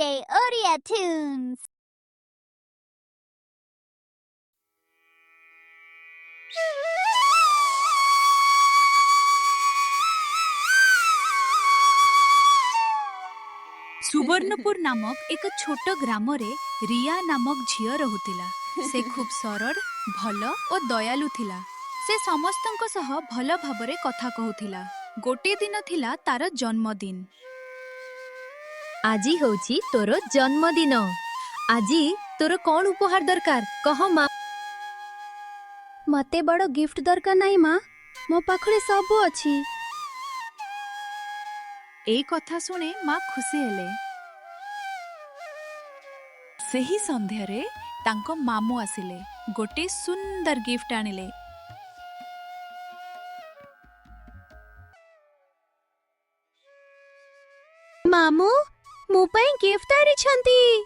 DJ Odia Tunes. Subarnapur नामक एक छोट ग्राम रे रिया नामक झियो रहुतिला। से खूब सरल भल और दयालु थिला। से समस्तंक सह भल भाबरे कथा कहूथिला। गोटे दिन थिला तार जन्मदिन। आजी होची तोर जन्मदिन। आजी तोर कौन उपहार दरकार कह माँ। मते बड़ गिफ्ट दरकार नहीं माँ, मो पाखरे सब अछि। ए कथा सुने माँ खुशी हेले। सेही संध्यारे तांको मामू आसिले। गोटे सुंदर गिफ्ट आनिले। मामू मो पई गिफ्ट आनी छंती।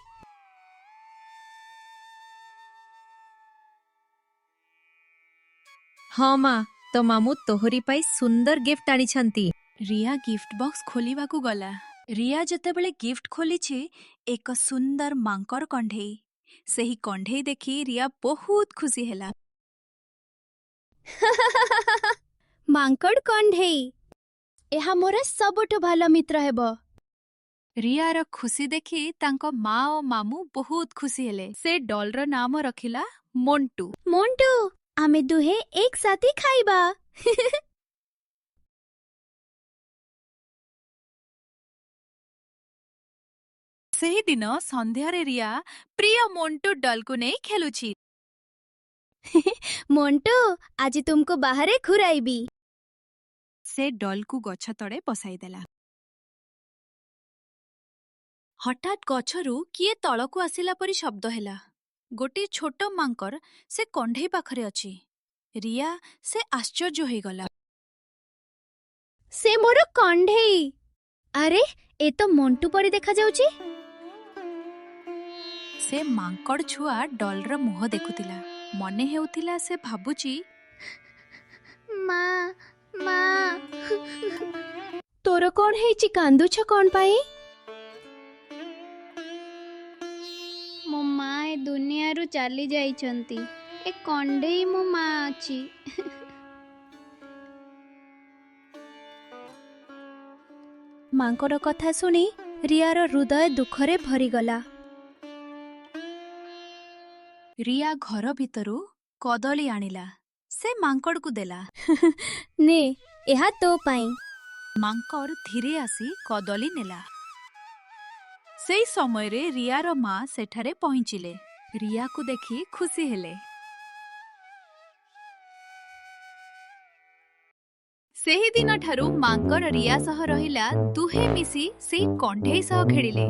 हाँ माँ, तो मामू तोहरी पाई सुंदर गिफ्ट आनी छंती। रिया गिफ्ट बॉक्स खोलिबा को गला। रिया जतेबेले गिफ्ट खोलिछि एक सुंदर मांकर कंढेई। सेही कंढेई देखि रिया बहुत खुशी हेला। मांकड़ कंढेई एहा मोर सबटु भालो मित्र हेबो। रियार खुशी देखि तांको माँ और मामू बहुत खुशी हेले। से डॉलर नाम रखिला मोंटू। मोंटू आमे दुहे एक साथी खाइबा। सेही दिन संध्यारे रिया प्रिय मोंटू डॉल को नहीं खेलुछि। मोंटू आज तुमको बाहरे घुराइबी। से डॉल को गछ तड़े बसाई देला। हठात गछरु किए तळकु आसिला परी शब्द हेला। गोटे छोट मांकर से कंढेई पाखरे अछि। रिया से आश्चर्य होई गला। से मोर कंढेई। अरे ए तो मोंटू परी देखा जाउची। से मांकड़ छुआ डॉलर मुह देखुतिला। मने हेउतिला से भाबुची माँ माँ तोर कौन हेची कांदुछ कौन पाई। मो माँ ए दुनिया रु चली जाइछंती। ए कंढेई मो माँ अछि। मांकर कथा सुनी रियार हृदय दुखरे भरीगला। रिया घर भितरु कदली आनिला। से मांकड़ को देला। ने एहा तो पाई। मांकड़ धीरे आसी कदली नेला। सेई समय रे रियार माँ सेठारे पहुंचिले। रिया को देखि खुशी हेले। सेही दिन ठारू मांकड़ रिया सह रहिला। दुहे मिसी सेई कंढेई सह खेलिले।